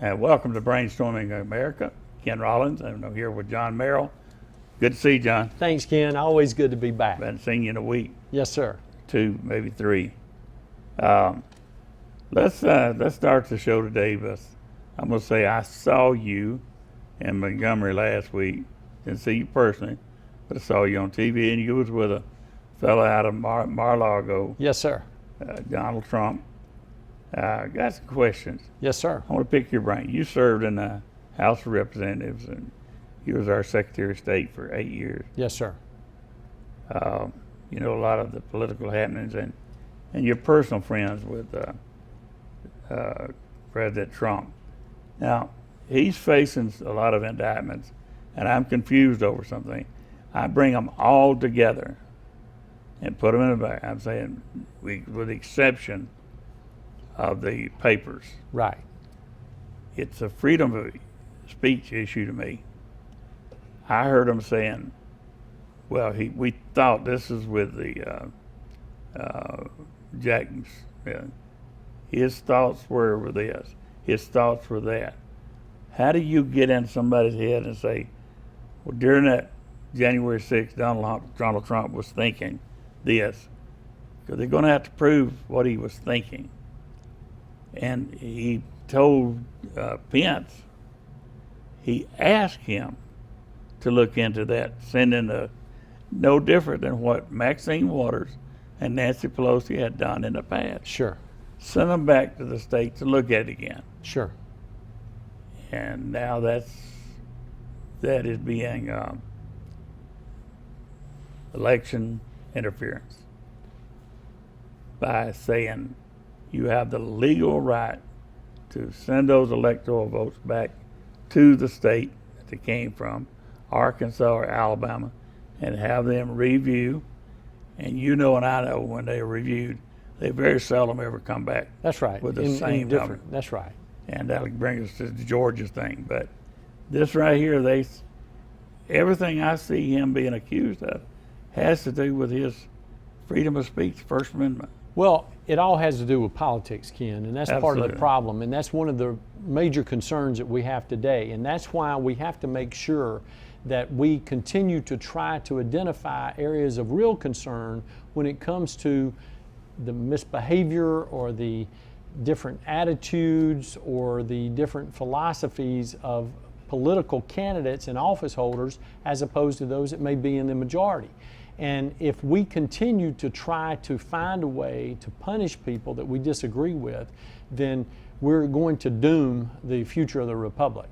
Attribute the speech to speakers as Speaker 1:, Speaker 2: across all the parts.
Speaker 1: And welcome to Brainstorming America. Ken Rollins, I'm here with John Merrill. Good to see you, John.
Speaker 2: Thanks, Ken. Always good to be back.
Speaker 1: Haven't seen you in a week.
Speaker 2: Yes, sir.
Speaker 1: 2, maybe 3. Let's start the show today with, I'm going to say I saw you in Montgomery last week. Didn't see you personally, but I saw you on TV, and you was with a fellow out of Mar-a-Lago.
Speaker 2: Yes, sir.
Speaker 1: Donald Trump. Got some questions.
Speaker 2: Yes, sir.
Speaker 1: I want to pick your brain. You served in the House of Representatives, and you was our Secretary of State for 8 years.
Speaker 2: Yes, sir.
Speaker 1: You know a lot of the political happenings, and you're personal friends with President Trump. Now, he's facing a lot of indictments, and I'm confused over something. I bring them all together and put them in the back. I'm saying, with the exception of the papers.
Speaker 2: Right.
Speaker 1: It's a freedom of speech issue to me. I heard him saying, well, we thought this is with the Jacksons. His thoughts were this. His thoughts were that. How do you get in somebody's head and say, well, during that January 6th, Donald Trump was thinking this? Because they're going to have to prove what he was thinking. And he told Pence, he asked him to look into that, sending no different than what Maxine Waters and Nancy Pelosi had done in the past.
Speaker 2: Sure.
Speaker 1: Send them back to the state to look at it again.
Speaker 2: Sure.
Speaker 1: And now that is being election interference by saying you have the legal right to send those electoral votes back to the state that they came from, Arkansas or Alabama, and have them review. And you know and I know when they are reviewed, they very seldom ever come back.
Speaker 2: That's right.
Speaker 1: With the same number.
Speaker 2: That's right.
Speaker 1: And that'll bring us to the Georgia thing. But this right here, everything I see him being accused of has to do with his freedom of speech, First Amendment.
Speaker 2: Well, it all has to do with politics, Ken, and that's part of the problem. And that's one of the major concerns that we have today. And that's why we have to make sure that we continue to try to identify areas of real concern when it comes to the misbehavior or the different attitudes or the different philosophies of political candidates and office holders as opposed to those that may be in the majority. And if we continue to try to find a way to punish people that we disagree with, then we're going to doom the future of the republic.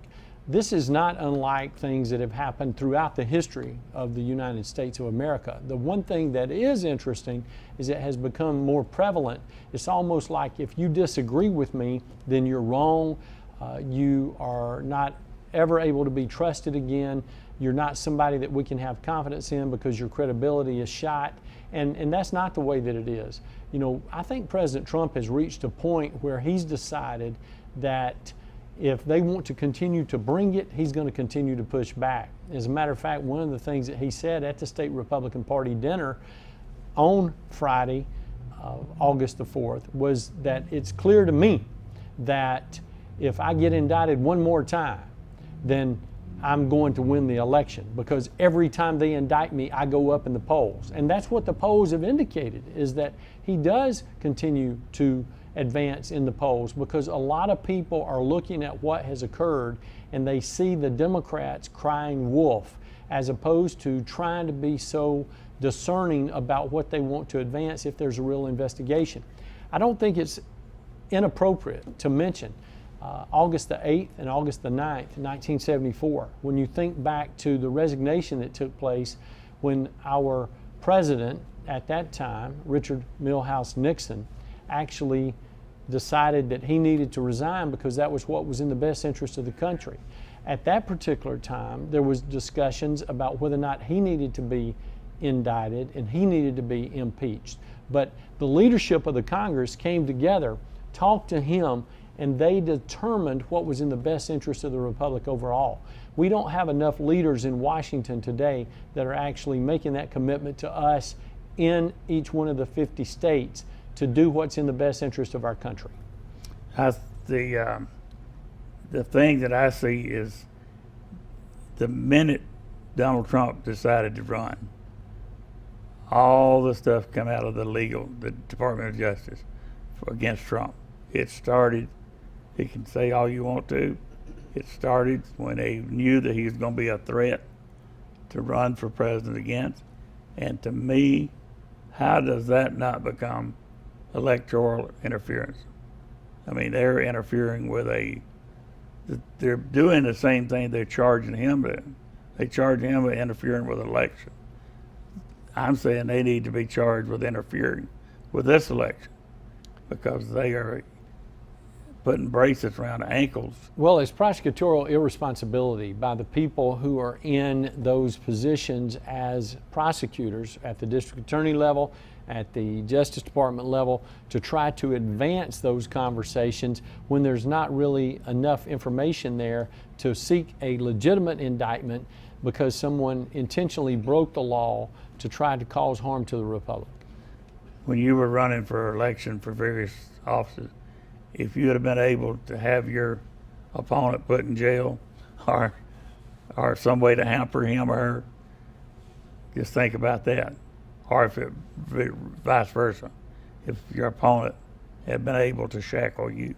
Speaker 2: This is not unlike things that have happened throughout the history of the United States of America. The one thing that is interesting is it has become more prevalent. It's almost like if you disagree with me, then you're wrong. You are not ever able to be trusted again. You're not somebody that we can have confidence in because your credibility is shot. And that's not the way that it is. You know, I think President Trump has reached a point where he's decided that if they want to continue to bring it, he's going to continue to push back. As a matter of fact, one of the things that he said at the State Republican Party dinner on Friday, August the 4th, was that it's clear to me that if I get indicted one more time, then I'm going to win the election, because every time they indict me, I go up in the polls. And that's what the polls have indicated, is that he does continue to advance in the polls, because a lot of people are looking at what has occurred and they see the Democrats crying wolf, as opposed to trying to be so discerning about what they want to advance if there's a real investigation. I don't think it's inappropriate to mention August the 8th and August the 9th, 1974, when you think back to the resignation that took place when our president at that time, Richard Milhouse Nixon, actually decided that he needed to resign because that was what was in the best interest of the country. At that particular time, there was discussions about whether or not he needed to be indicted and he needed to be impeached. But the leadership of the Congress came together, talked to him, and they determined what was in the best interest of the republic overall. We don't have enough leaders in Washington today that are actually making that commitment to us in each one of the 50 states to do what's in the best interest of our country.
Speaker 1: The the thing that I see is the minute Donald Trump decided to run, all the stuff come out of the Department of Justice against Trump. It started, you can say all you want to, it started when they knew that he was going to be a threat to run for president against. And to me, how does that not become electoral interference? I mean, they're interfering with they're doing the same thing they're charging him with. They charge him with interfering with an election. I'm saying they need to be charged with interfering with this election because they are putting bracelets around the ankles.
Speaker 2: Well, it's prosecutorial irresponsibility by the people who are in those positions as prosecutors at the district attorney level, at the Justice Department level, to try to advance those conversations when there's not really enough information there to seek a legitimate indictment because someone intentionally broke the law to try to cause harm to the Republic.
Speaker 1: When you were running for election for various offices, if you had been able to have your opponent put in jail or some way to hamper him or her, just think about that. Or if it vice versa, if your opponent had been able to shackle you.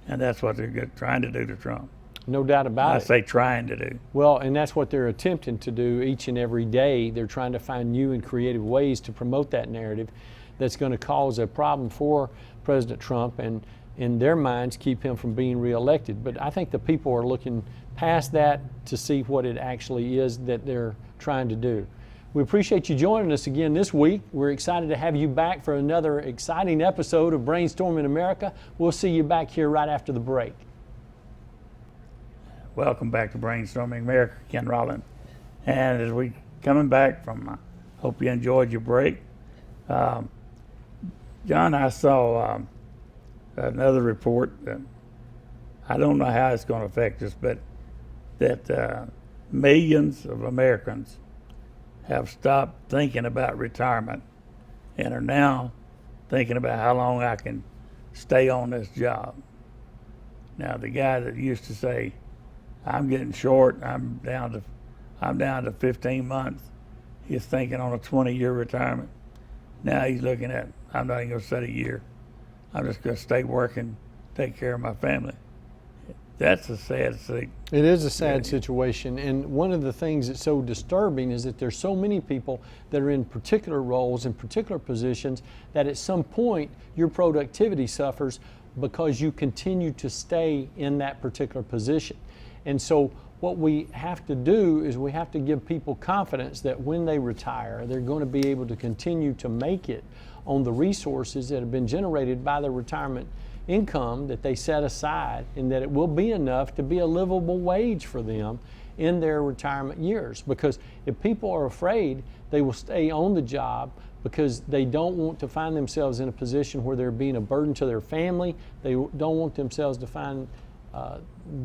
Speaker 1: And that's what they're trying to do to Trump.
Speaker 2: No doubt about it.
Speaker 1: I say trying to do.
Speaker 2: Well, and that's what they're attempting to do each and every day. They're trying to find new and creative ways to promote that narrative that's going to cause a problem for President Trump and, in their minds, keep him from being reelected. But I think the people are looking past that to see what it actually is that they're trying to do. We appreciate you joining us again this week. We're excited to have you back for another exciting episode of Brainstorming America. We'll see you back here right after the break.
Speaker 1: Welcome back to Brainstorming America, Ken Rollins. And as we coming back from, hope you enjoyed your break. John, I saw another report that I don't know how it's going to affect us, but that millions of Americans have stopped thinking about retirement and are now thinking about how long I can stay on this job. Now, the guy that used to say, I'm getting short, I'm down to 15 months, he's thinking on a 20-year retirement. Now he's looking at, I'm not even going to set a year. I'm just going to stay working, take care of my family. That's a sad thing.
Speaker 2: It is a sad situation, and one of the things that's so disturbing is that there's so many people that are in particular roles, in particular positions, that at some point your productivity suffers because you continue to stay in that particular position. And so what we have to do is we have to give people confidence that when they retire, they're going to be able to continue to make it on the resources that have been generated by their retirement income that they set aside, and that it will be enough to be a livable wage for them in their retirement years. Because if people are afraid, they will stay on the job because they don't want to find themselves in a position where they're being a burden to their family. They don't want themselves to find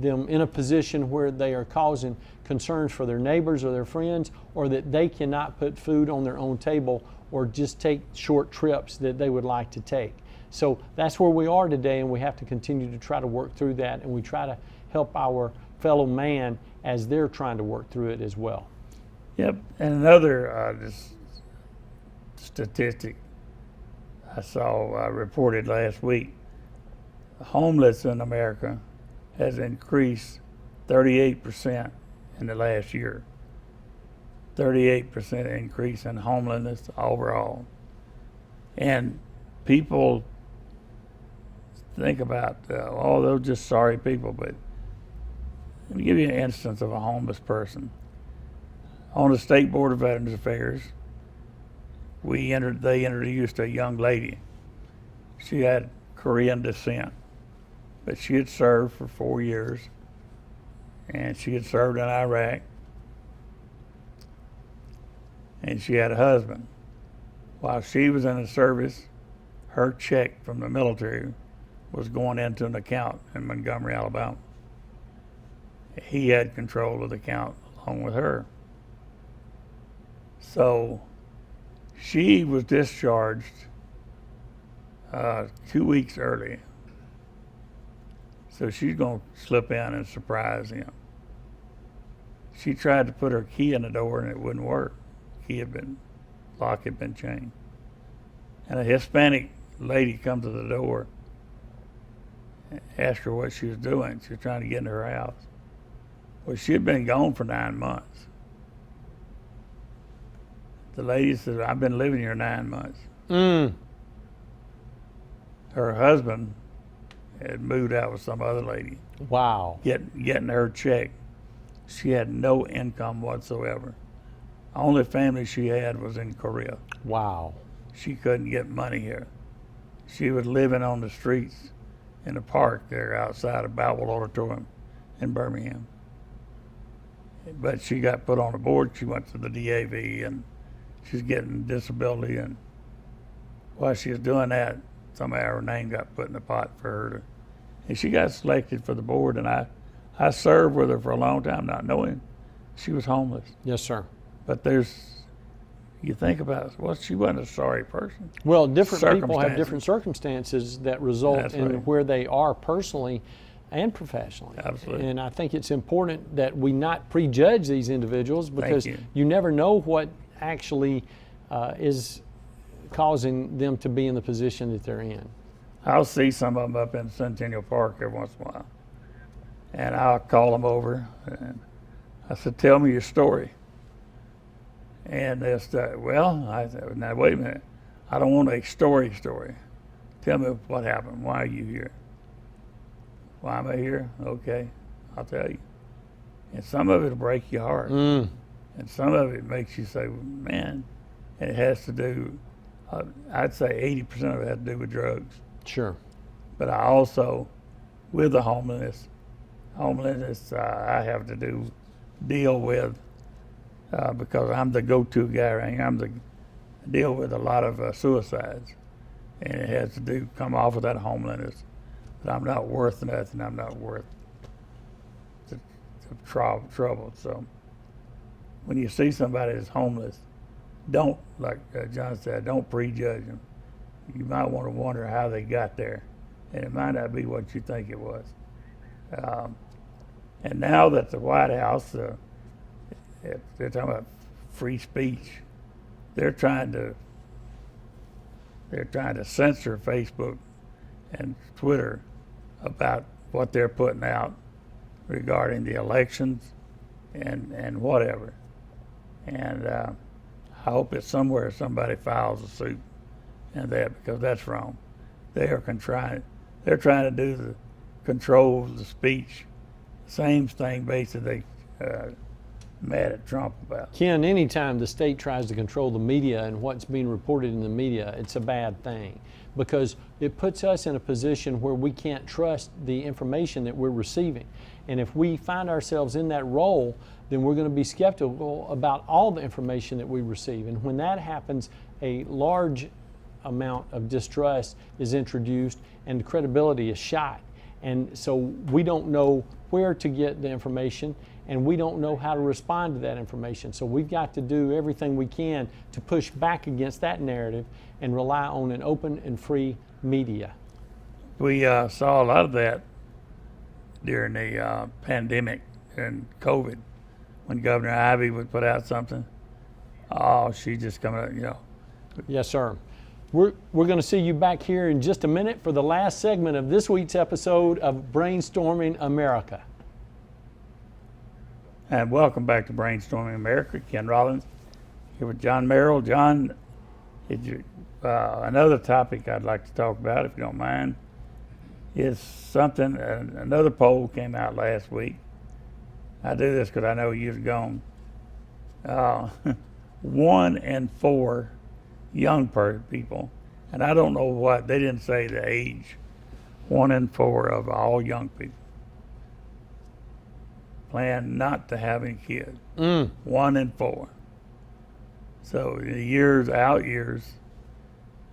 Speaker 2: them in a position where they are causing concerns for their neighbors or their friends, or that they cannot put food on their own table or just take short trips that they would like to take. So that's where we are today, and we have to continue to try to work through that, and we try to help our fellow man as they're trying to work through it as well.
Speaker 1: Yep, and another statistic I saw reported last week, homeless in America has increased 38% in the last year. 38% increase in homelessness overall. And people think about, they're just sorry people, but let me give you an instance of a homeless person. On the State Board of Veterans Affairs, they introduced a young lady. She had Korean descent, but she had served for 4 years, and she had served in Iraq, and she had a husband. While she was in the service, her check from the military was going into an account in Montgomery, Alabama. He had control of the account along with her. So she was discharged 2 weeks early. So she's going to slip in and surprise him. She tried to put her key in the door and it wouldn't work. Lock had been changed. And a Hispanic lady come to the door, asked her what she was doing. She was trying to get into her house. Well, she had been gone for 9 months. The lady said, I've been living here 9 months. Her husband had moved out with some other lady.
Speaker 2: Wow.
Speaker 1: Getting her check. She had no income whatsoever. The only family she had was in Korea.
Speaker 2: Wow.
Speaker 1: She couldn't get money here. She was living on the streets in the park there outside of Bowell Auditorium in Birmingham. But she got put on the board. She went to the DAV and she's getting disability. And while she was doing that, somehow her name got put in the pot for her to, and she got selected for the board. And I served with her for a long time, not knowing she was homeless.
Speaker 2: Yes, sir.
Speaker 1: But you think about it, well, she wasn't a sorry person.
Speaker 2: Well, different people have different circumstances that result in where they are personally and professionally.
Speaker 1: Absolutely.
Speaker 2: And I think it's important that we not prejudge these individuals, because you never know what actually is causing them to be in the position that they're in.
Speaker 1: I'll see some of them up in Centennial Park every once in a while. And I'll call them over and I said, tell me your story. And they'll start, well, I said, now wait a minute. I don't want a story. Tell me what happened. Why are you here? Why am I here? Okay, I'll tell you. And some of it will break your heart. And some of it makes you say, man, and it has to do, I'd say 80% of it has to do with drugs.
Speaker 2: Sure.
Speaker 1: But I also, with the homelessness, I have to deal with, because I'm the go-to guy around here. I deal with a lot of suicides, and it has to come off of that homelessness. That I'm not worth nothing. I'm not worth the trouble. So when you see somebody that's homeless, don't, like John said, don't prejudge them. You might want to wonder how they got there, and it might not be what you think it was. And now that the White House, they're talking about free speech, they're trying to censor Facebook and Twitter about what they're putting out regarding the elections and whatever. And I hope that somewhere somebody files a suit and that, because that's wrong. They're trying to control the speech. Same thing basically mad at Trump about.
Speaker 2: Ken, anytime the state tries to control the media and what's being reported in the media, it's a bad thing, because it puts us in a position where we can't trust the information that we're receiving. And if we find ourselves in that role, then we're going to be skeptical about all the information that we receive. And when that happens, a large amount of distrust is introduced and credibility is shot. And so we don't know where to get the information, and we don't know how to respond to that information. So we've got to do everything we can to push back against that narrative and rely on an open and free media.
Speaker 1: We saw a lot of that during the pandemic and COVID, when Governor Ivey would put out something. Oh, she just coming out, you know.
Speaker 2: Yes, sir. We're going to see you back here in just a minute for the last segment of this week's episode of Brainstorming America.
Speaker 1: And welcome back to Brainstorming America. Ken Rollins here with John Merrill. John, another topic I'd like to talk about, if you don't mind, is something, another poll came out last week. I do this because I know you've gone. 1 in 4 young people, and I don't know what, they didn't say the age, 1 in 4 of all young people plan not to have any kids. 1 in 4. So in the out years,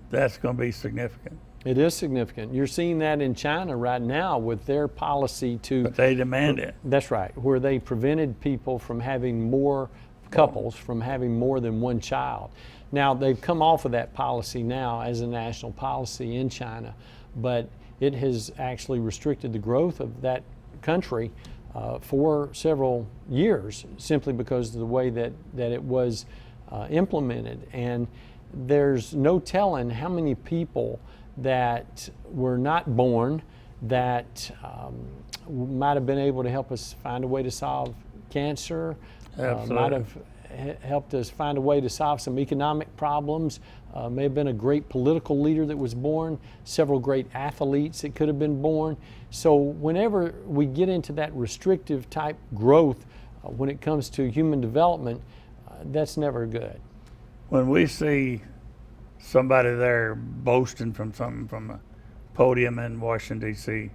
Speaker 1: that's going to be significant.
Speaker 2: It is significant. You're seeing that in China right now with their policy to...
Speaker 1: But they demand it.
Speaker 2: That's right, where they prevented people from having more couples from having more than one child. Now, they've come off of that policy now as a national policy in China, but it has actually restricted the growth of that country for several years, simply because of the way that it was implemented. And there's no telling how many people that were not born that might have been able to help us find a way to solve cancer, might have helped us find a way to solve some economic problems, may have been a great political leader that was born, several great athletes that could have been born. So whenever we get into that restrictive type growth when it comes to human development, that's never good.
Speaker 1: When we see somebody there boasting from something from a podium in Washington, D.C.,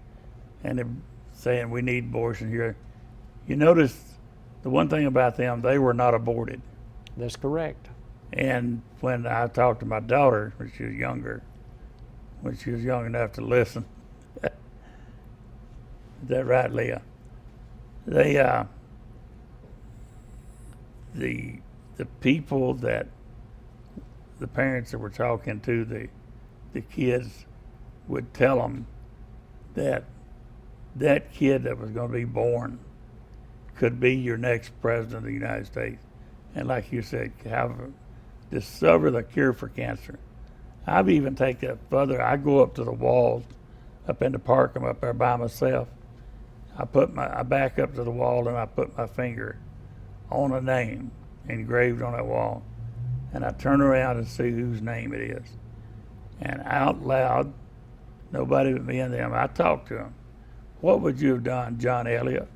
Speaker 1: and they're saying we need abortion here, you notice the one thing about them, they were not aborted.
Speaker 2: That's correct.
Speaker 1: And when I talked to my daughter when she was younger, when she was young enough to listen, is that right, Leah? They, the people that, the parents that were talking to the kids would tell them that that kid that was going to be born could be your next president of the United States. And like you said, discover the cure for cancer. I've even taken it further. I go up to the walls up in the park. I'm up there by myself. I back up to the wall and I put my finger on a name engraved on that wall. And I turn around and see whose name it is. And out loud, nobody but me and them, I talk to them. What would you have done, John Elliott?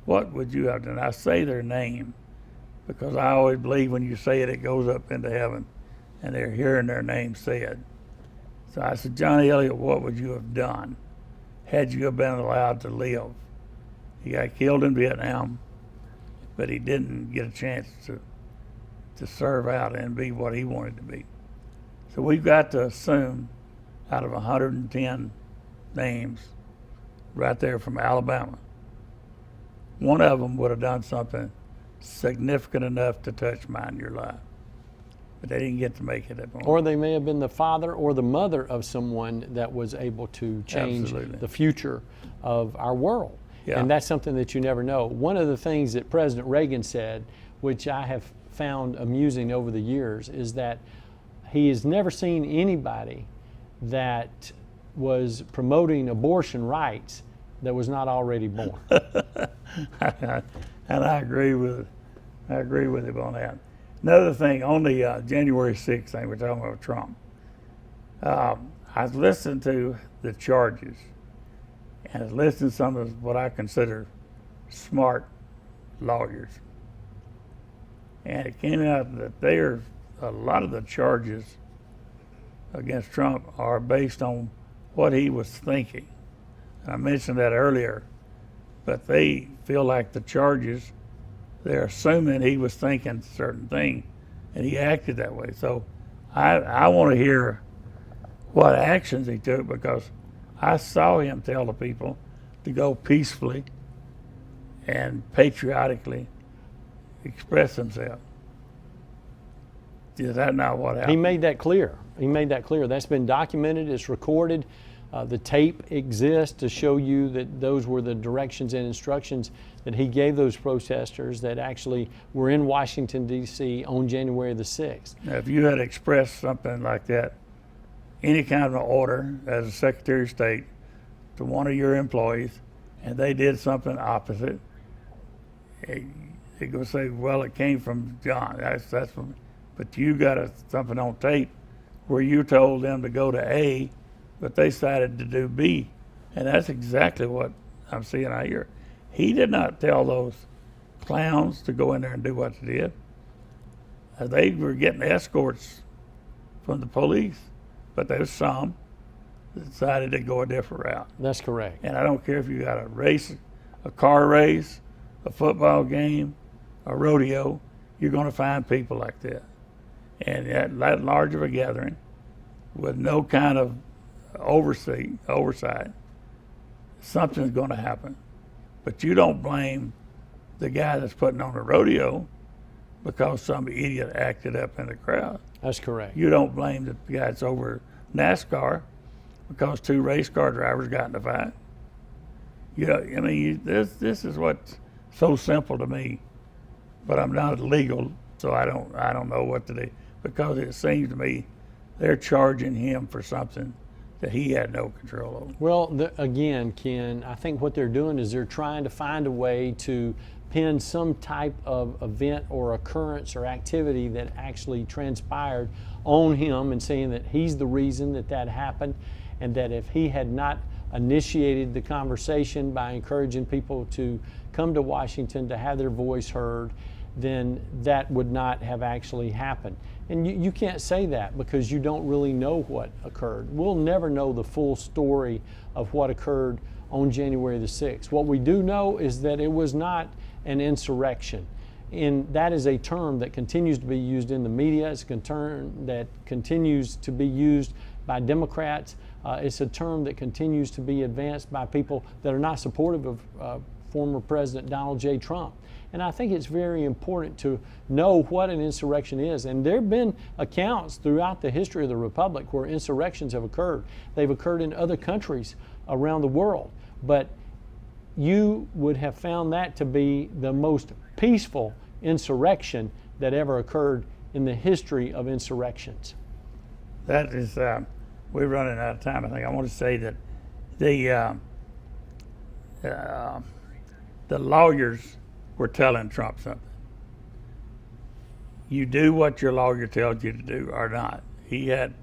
Speaker 1: What would you have done? I say their name because I always believe when you say it, it goes up into heaven and they're hearing their name said. So I said, John Elliott, what would you have done had you have been allowed to live? He got killed in Vietnam, but he didn't get a chance to serve out and be what he wanted to be. So we've got to assume out of 110 names right there from Alabama, one of them would have done something significant enough to touch mine in your life. But they didn't get to make it at all.
Speaker 2: Or they may have been the father or the mother of someone that was able to change
Speaker 1: Absolutely.
Speaker 2: The future of our world.
Speaker 1: Yeah.
Speaker 2: And that's something that you never know. One of the things that President Reagan said, which I have found amusing over the years, is that he has never seen anybody that was promoting abortion rights that was not already born.
Speaker 1: And I agree with him on that. Another thing, on the January 6th thing, we're talking about Trump. I listened to the charges, and I listened to some of what I consider smart lawyers. And it came out that a lot of the charges against Trump are based on what he was thinking. I mentioned that earlier, but they feel like the charges, they're assuming he was thinking a certain thing and he acted that way. So I want to hear what actions he took, because I saw him tell the people to go peacefully and patriotically express themselves. Is that not what happened?
Speaker 2: He made that clear. That's been documented. It's recorded. The tape exists to show you that those were the directions and instructions that he gave those protesters that actually were in Washington, D.C. on January the 6th.
Speaker 1: Now, if you had expressed something like that, any kind of an order as a Secretary of State to one of your employees, and they did something opposite, they go say, well, it came from John. That's from, but you got something on tape where you told them to go to A, but they decided to do B. And that's exactly what I'm seeing out here. He did not tell those clowns to go in there and do what they did. They were getting escorts from the police, but there was some that decided to go a different route.
Speaker 2: That's correct.
Speaker 1: And I don't care if you got a race, a car race, a football game, a rodeo, you're going to find people like that. And at that large of a gathering, with no kind of oversight, something's going to happen. But you don't blame the guy that's putting on the rodeo because some idiot acted up in the crowd.
Speaker 2: That's correct.
Speaker 1: You don't blame the guy that's over NASCAR because 2 race car drivers got in a fight. You know, I mean, this is what's so simple to me, but I'm not legal, so I don't know what to do, because it seems to me they're charging him for something that he had no control over.
Speaker 2: Well, again, Ken, I think what they're doing is they're trying to find a way to pin some type of event or occurrence or activity that actually transpired on him, and saying that he's the reason that happened, and that if he had not initiated the conversation by encouraging people to come to Washington to have their voice heard, then that would not have actually happened. And you can't say that, because you don't really know what occurred. We'll never know the full story of what occurred on January the 6th. What we do know is that it was not an insurrection. And that is a term that continues to be used in the media. It's a term that continues to be used by Democrats. It's a term that continues to be advanced by people that are not supportive of former President Donald J. Trump. And I think it's very important to know what an insurrection is. And there have been accounts throughout the history of the Republic where insurrections have occurred. They've occurred in other countries around the world. But you would have found that to be the most peaceful insurrection that ever occurred in the history of insurrections.
Speaker 1: That is, we're running out of time. I think I want to say that the lawyers were telling Trump something. You do what your lawyer tells you to do or not. He had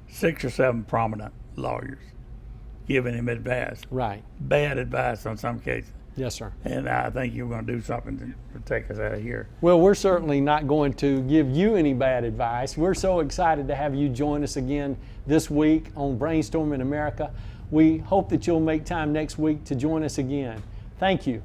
Speaker 1: 6 or 7 prominent lawyers giving him advice.
Speaker 2: Right.
Speaker 1: Bad advice on some cases.
Speaker 2: Yes, sir.
Speaker 1: And I think you're going to do something to take us out of here.
Speaker 2: Well, we're certainly not going to give you any bad advice. We're so excited to have you join us again this week on Brainstorming America. We hope that you'll make time next week to join us again. Thank you.